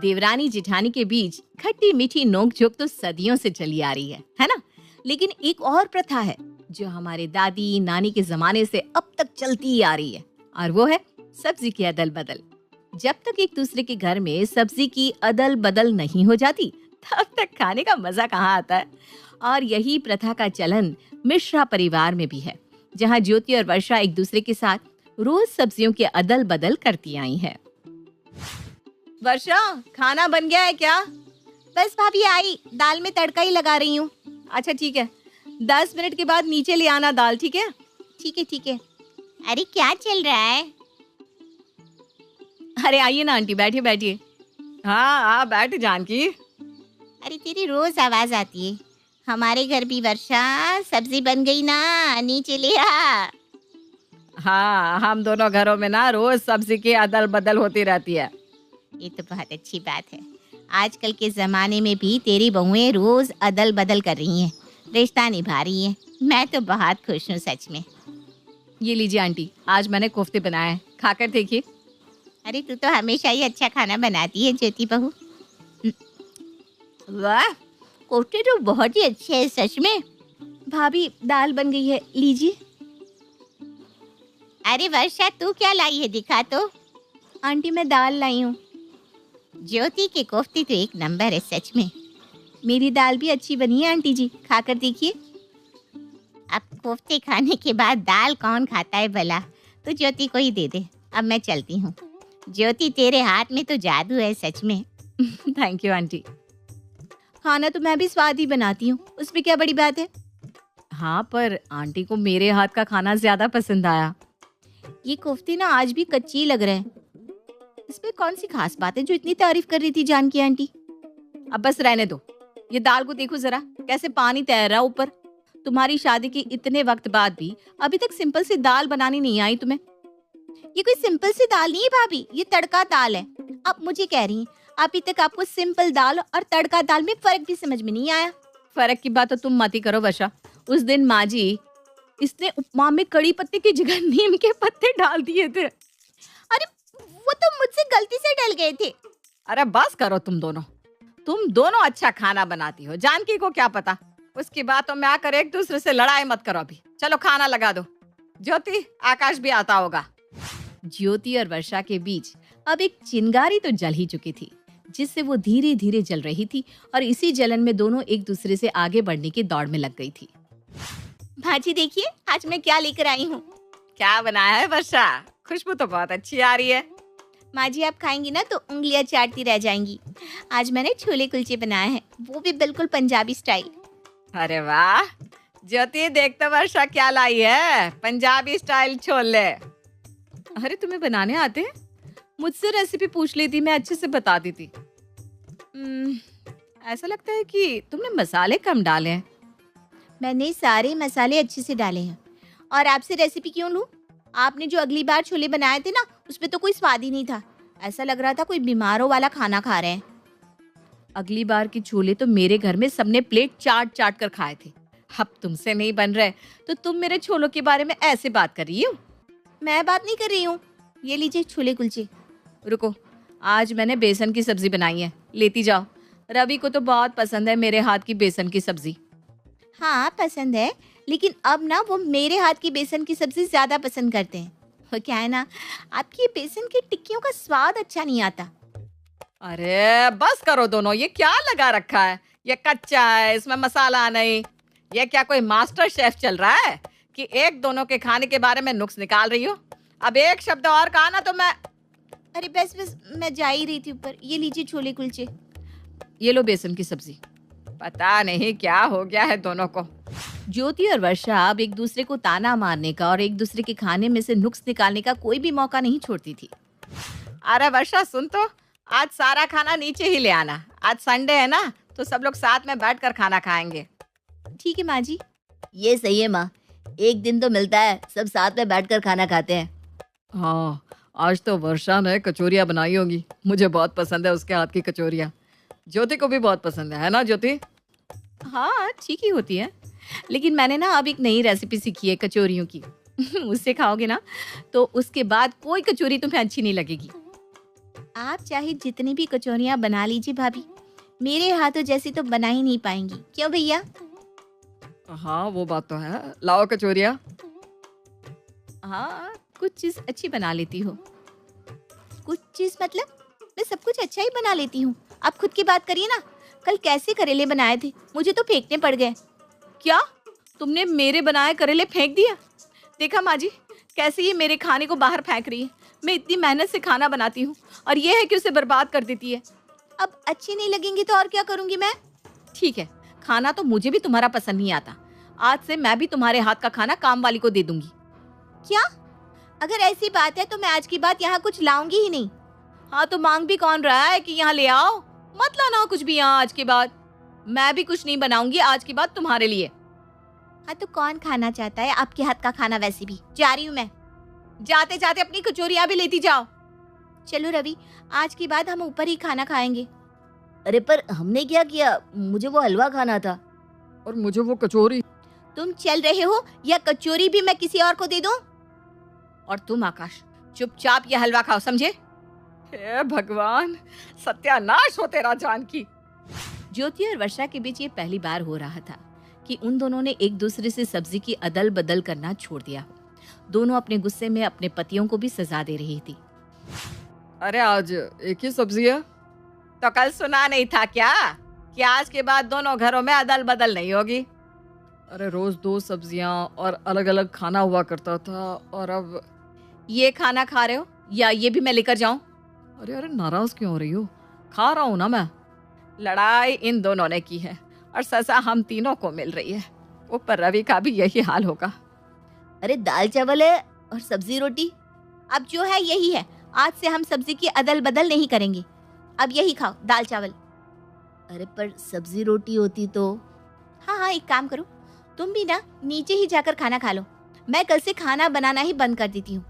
देवरानी जिठानी के बीच खट्टी मीठी नोक-झोंक तो सदियों से चली आ रही है ना? लेकिन एक और प्रथा है जो हमारे दादी नानी के जमाने से अब तक चलती ही आ रही है, और वो है सब्जी की अदल बदल। जब तक एक दूसरे के घर में सब्जी की अदल बदल नहीं हो जाती, तब तक खाने का मजा कहाँ आता है। और यही प्रथा का चलन मिश्रा परिवार में भी है, जहाँ ज्योति और वर्षा एक दूसरे के साथ रोज सब्जियों के अदल बदल करती आई हैं। वर्षा, खाना बन गया है क्या? बस भाभी आई, दाल में तड़का ही लगा रही हूँ। अच्छा ठीक है, 10 मिनट के बाद नीचे ले आना दाल, ठीक है? ठीक है। अरे क्या चल रहा है? अरे आइए ना आंटी, बैठिए बैठिए। हाँ बैठ जानकी। अरे तेरी रोज आवाज आती है। हमारे घर भी वर्षा, सब्जी बन गई ना, नीचे ले आ। हाँ, हम दोनों घरों में ना रोज सब्जी की अदल बदल होती रहती है। ये तो बहुत अच्छी बात है। आजकल के जमाने में भी तेरी बहुएं रोज अदल बदल कर रही हैं, रिश्ता निभा रही हैं। मैं तो बहुत खुश हूँ सच में। ये लीजिए आंटी, आज मैंने कोफ्ते बनाए हैं, खाकर देखिए। अरे तू तो हमेशा ही अच्छा खाना बनाती है ज्योति बहू। वाह, कोफ्ते तो बहुत ही अच्छे हैं सच में। भाभी दाल बन गई है, लीजिए। अरे वर्षा, तू क्या लाई है, दिखा तो। आंटी मैं दाल लाई हूँ। ज्योति के कोफ्ते तो एक नंबर है सच में। मेरी दाल भी अच्छी बनी है आंटी जी, खाकर देखिए। अब कोफ्ते खाने के बाद दाल कौन खाता है भला? तो ज्योति को ही दे दे। अब मैं चलती हूँ। ज्योति, तेरे हाथ में तो जादू है सच में। Thank you aunty. खाना तो मैं भी स्वाद ही बनाती हूँ, उसमें क्या बड़ी बात है। हाँ, पर आंटी को मेरे हाथ का खाना ज्यादा पसंद आया। ये कोफ्ते ना आज भी कच्ची लग रहे हैं। इसमें कौन सी खास बात है जो इतनी तारीफ कर रही थी जानकी आंटी? अब बस रहने दो। ये दाल को देखो जरा, कैसे पानी तैर रहा ऊपर। तुम्हारी शादी के इतने वक्त बाद भी अभी तक सिंपल सी दाल बनानी नहीं आई तुम्हें। ये कोई सिंपल सी दाल नहीं है भाभी, ये तड़का दाल है। अब मुझे कह रही हैं, अभी तक आपको सिंपल दाल और तड़का दाल में फर्क भी समझ में नहीं आया। फर्क की बात तो तुम मत ही करो वर्षा। उस दिन माँ जी, इसने उपमा में कड़ी पत्ते की जगह नीम के पत्ते डाल दिए थे। अरे वो तो मुझसे गलती से डल गए थे। अरे बस करो तुम दोनों अच्छा खाना बनाती हो, जानकी को क्या पता। उसकी बातों में आकर एक दूसरे से लड़ाई मत करो। अभी चलो खाना लगा दो। ज्योति, आकाश भी आता होगा। ज्योति और वर्षा के बीच अब एक चिंगारी तो जल ही चुकी थी, जिससे वो धीरे धीरे जल रही थी, और इसी जलन में दोनों एक दूसरे से आगे बढ़ने की दौड़ में लग गई थी। भाजी देखिए, आज मैं क्या लेकर आई हूँ। क्या बनाया है वर्षा? खुशबू तो बहुत अच्छी आ रही है। माँ जी, आप खाएंगी ना तो उंगलियां चाटती रह जाएंगी। आज मैंने छोले कुलचे बनाए हैं, वो भी बिल्कुल पंजाबी स्टाइल। अरे वाह ज्योति, देख तो वर्षा क्या लाई है, पंजाबी स्टाइल छोले। अरे तुम्हें बनाने आते हैं? मुझसे रेसिपी पूछ लेती, मैं अच्छे से बता देती। ऐसा लगता है कि तुमने मसाले कम डाले हैं। मैंने सारे मसाले अच्छे से डाले हैं। और आपसे रेसिपी क्यों लूं? आपने जो अगली बार छोले बनाए थे ना, उसमें तो कोई स्वाद ही नहीं था। ऐसा लग रहा था कोई बीमारों वाला खाना खा रहे हैं। अगली बार के छोले तो मेरे घर में सबने प्लेट चाट चाट कर खाए थे। अब तुमसे नहीं बन रहे तो तुम मेरे छोलों के बारे में ऐसे बात कर रही हो? मैं बात नहीं कर रही हूँ। ये लीजिए छोले कुलचे। रुको, आज मैंने बेसन की सब्जी बनाई है, लेती जाओ। रवि को तो बहुत पसंद है मेरे हाथ की बेसन की सब्जी। हाँ पसंद है, लेकिन अब ना वो मेरे हाथ की बेसन की सब्जी ज्यादा पसंद करते हैं। वो क्या है ना, आपकी बेसन की टिक्कियों का स्वाद अच्छा नहीं आता। अरे बस करो दोनों, ये क्या लगा रखा है? ये कच्चा है, इसमें मसाला नहीं। ये क्या कोई मास्टर शेफ चल रहा है कि एक दोनों के खाने के बारे में नुक्स निकाल रही हो? अब एक शब्द और कहा ना तो मैं। अरे बस मैं जा ही रही थी ऊपर। ये लीजिए छोले कुलचे। ये लो बेसन की सब्जी। पता नहीं क्या हो गया है दोनों को। ज्योति और वर्षा अब एक दूसरे को ताना मारने का और एक दूसरे के खाने में से नुक्स निकालने का कोई भी मौका नहीं छोड़ती थी। अरे वर्षा सुन तो, आज सारा खाना नीचे ही ले आना। आज संडे है ना, तो सब लोग साथ में बैठकर खाना खाएंगे। ठीक है माँ जी। ये सही है माँ, एक दिन तो मिलता है, सब साथ में बैठकर खाना खाते हैं। हाँ, आज तो वर्षा ने कचौरियाँ बनाई होगी। मुझे बहुत पसंद है उसके हाथ की कचौरियाँ। ज्योति को भी बहुत पसंद है ना ज्योति? हाँ ठीक ही होती है, लेकिन मैंने ना अब एक नई रेसिपी सीखी है कचौरियों की। उससे खाओगे ना तो उसके बाद कोई कचौरी तुम्हें अच्छी नहीं लगेगी। आप चाहे जितनी भी कचौरियाँ बना लीजिए भाभी, मेरे हाथों जैसी तो बना ही नहीं पाएंगी, क्यों भैया? हाँ वो बात तो है, लाओ कचौरिया। हाँ कुछ चीज अच्छी बना लेती हो। कुछ चीज मतलब? मैं सब कुछ अच्छा ही बना लेती हूँ। आप खुद की बात करिए ना, कल कैसे करेले बनाए थे, मुझे तो फेंकने पड़ गए। क्या तुमने मेरे बनाए करेले फेंक दिया? देखा माँ जी, कैसे ये मेरे खाने को बाहर फेंक रही है। मैं इतनी मेहनत से खाना बनाती हूँ और ये है कि उसे बर्बाद कर देती है। अब अच्छे नहीं लगेंगे तो और क्या करूँगी मैं? ठीक है, खाना तो मुझे भी तुम्हारा पसंद नहीं आता। आज से मैं भी तुम्हारे हाथ का खाना काम वाली को दे दूंगी। क्या? अगर ऐसी बात है तो मैं आज की बात यहाँ कुछ लाऊंगी ही नहीं। हाँ तो मांग भी कौन रहा है कि यहाँ ले आओ? मत लाना कुछ भी यहाँ आज के बाद। मैं भी कुछ नहीं बनाऊंगी आज के बाद तुम्हारे लिए। हाँ तो कौन खाना चाहता है आपके हाथ का खाना? वैसे भी जा रही हूँ मैं। जाते जाते अपनी कचौरियाँ भी लेती जाओ। चलो रवि, आज के बाद हम ऊपर ही खाना खाएंगे। अरे पर हमने क्या किया, मुझे वो हलवा खाना था। और मुझे वो कचौरी। तुम चल रहे हो या कचौरी भी मैं किसी और को दे दूं? और तुम आकाश, चुपचाप ये हलवा खाओ, समझे? हे भगवान, सत्यानाश हो तेरा जानकी। ज्योति और वर्षा के बीच ये पहली बार हो रहा था कि उन दोनों ने एक दूसरे से सब्जी की अदल बदल करना छोड़ दिया। दोनों अपने गुस्से में अपने पतियों को भी सजा दे रही थी। अरे आज एक ही सब्जी है तो कल सुना नहीं था क्या कि आज के बाद दोनों घरों में अदल बदल नहीं होगी? अरे रोज दो सब्जियां और अलग अलग खाना हुआ करता था और अब ये खाना खा रहे हो या ये भी मैं लेकर जाऊं? अरे अरे नाराज क्यों हो रही हो? खा रहा हूं ना मैं। लड़ाई इन दोनों ने की है और सजा हम तीनों को मिल रही है। ऊपर रवि का भी यही हाल होगा। अरे दाल चावल है और सब्जी रोटी। अब जो है यही है, आज से हम सब्जी की अदल बदल नहीं करेंगे। अब यही खाओ, दाल चावल। अरे पर सब्जी रोटी होती तो। हाँ हाँ, एक काम करो, तुम भी ना नीचे ही जाकर खाना खा लो। मैं कल से खाना बनाना ही बंद कर देती हूँ।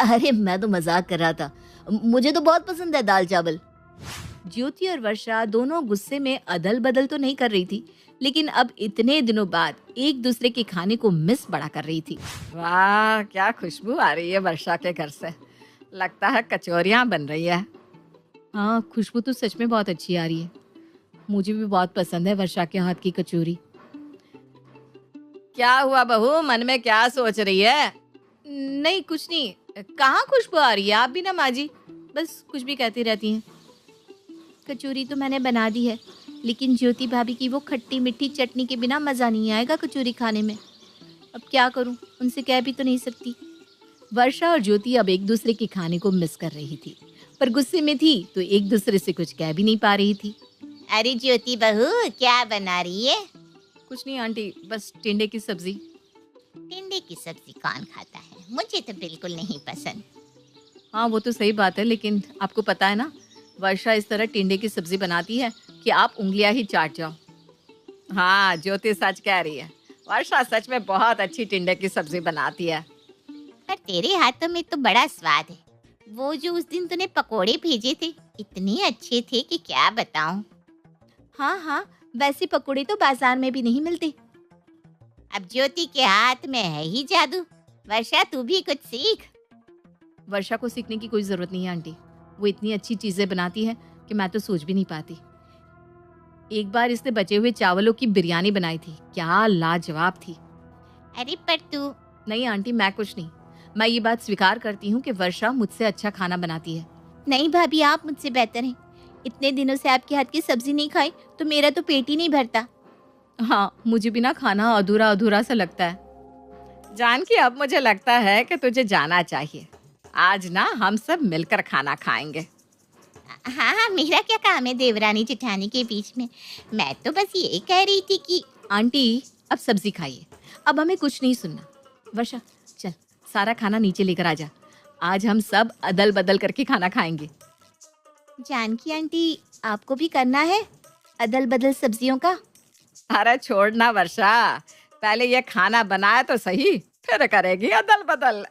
अरे मैं तो मजाक कर रहा था, मुझे तो बहुत पसंद है दाल चावल। ज्योति और वर्षा दोनों गुस्से में अदल बदल तो नहीं कर रही थी, लेकिन अब इतने दिनों बाद एक दूसरे के खाने को मिस बड़ा कर रही थी। वाह क्या खुशबू आ रही है वर्षा के घर से। लगता है कचौरियाँ बन रही है। हाँ खुशबू तो सच में बहुत अच्छी आ रही है। मुझे भी बहुत पसंद है वर्षा के हाथ की कचौरी। क्या हुआ बहू, मन में क्या सोच रही है? नहीं कुछ नहीं। कहाँ खुशबू आ रही है? आप भी ना माँ जी बस कुछ भी कहती रहती हैं। कचौरी तो मैंने बना दी है, लेकिन ज्योति भाभी की वो खट्टी मीठी चटनी के बिना मज़ा नहीं आएगा कचौरी खाने में। अब क्या करूं, उनसे कह भी तो नहीं सकती। वर्षा और ज्योति अब एक दूसरे के खाने को मिस कर रही थी, पर गुस्से में थी तो एक दूसरे से कुछ कह भी नहीं पा रही थी। अरे ज्योति बहू, क्या बना रही है? कुछ नहीं आंटी, बस टिंडे की सब्जी। टिंडे की सब्जी कौन खाता है? मुझे तो बिल्कुल नहीं पसंद। हाँ वो तो सही बात है, लेकिन आपको पता है ना वर्षा इस तरह टिंडे की सब्जी बनाती है कि आप उंगलियां ही चाट जाओ। हाँ ज्योति सच कह रही है, वर्षा सच में बहुत अच्छी टिंडे की सब्जी बनाती है। पर तेरे हाथों में तो बड़ा स्वाद है। वो जो उस दिन तूने पकोड़े भेजे थे, इतने अच्छे थे कि क्या बताऊं। हाँ हाँ, वैसे पकोड़े तो बाजार में भी नहीं मिलते। अब ज्योति के हाथ में है ही जादू। वर्षा तू भी कुछ सीख। वर्षा को सीखने की कोई जरूरत नहीं है आंटी, वो इतनी अच्छी चीजें बनाती है कि मैं तो सोच भी नहीं पाती। एक बार इसने बचे हुए चावलों की बिरयानी बनाई थी, क्या लाजवाब थी। अरे पर तू। नहीं आंटी मैं कुछ नहीं, मैं ये बात स्वीकार करती हूँ कि वर्षा मुझसे अच्छा खाना बनाती है। नहीं भाभी, आप मुझसे बेहतर हैं। इतने दिनों से आपके हाथ की सब्जी नहीं खाई तो मेरा तो पेट ही नहीं भरता। हाँ मुझे भी ना खाना अधूरा अधूरा सा लगता है। जानकी अब मुझे लगता है कि तुझे जाना चाहिए। आज ना हम सब मिलकर खाना खाएंगे। हाँ हाँ, मेरा क्या काम है देवरानी जेठानी के बीच में। मैं तो बस ये कह रही थी कि आंटी अब सब्जी खाइए, अब हमें कुछ नहीं सुनना। वर्षा चल सारा खाना नीचे लेकर आ जा, आज हम सब अदल बदल करके खाना खाएंगे। जानकी आंटी, आपको भी करना है अदल बदल सब्जियों का? अरे छोड़ना वर्षा, पहले ये खाना बनाए तो सही, फिर करेगी अदल बदल।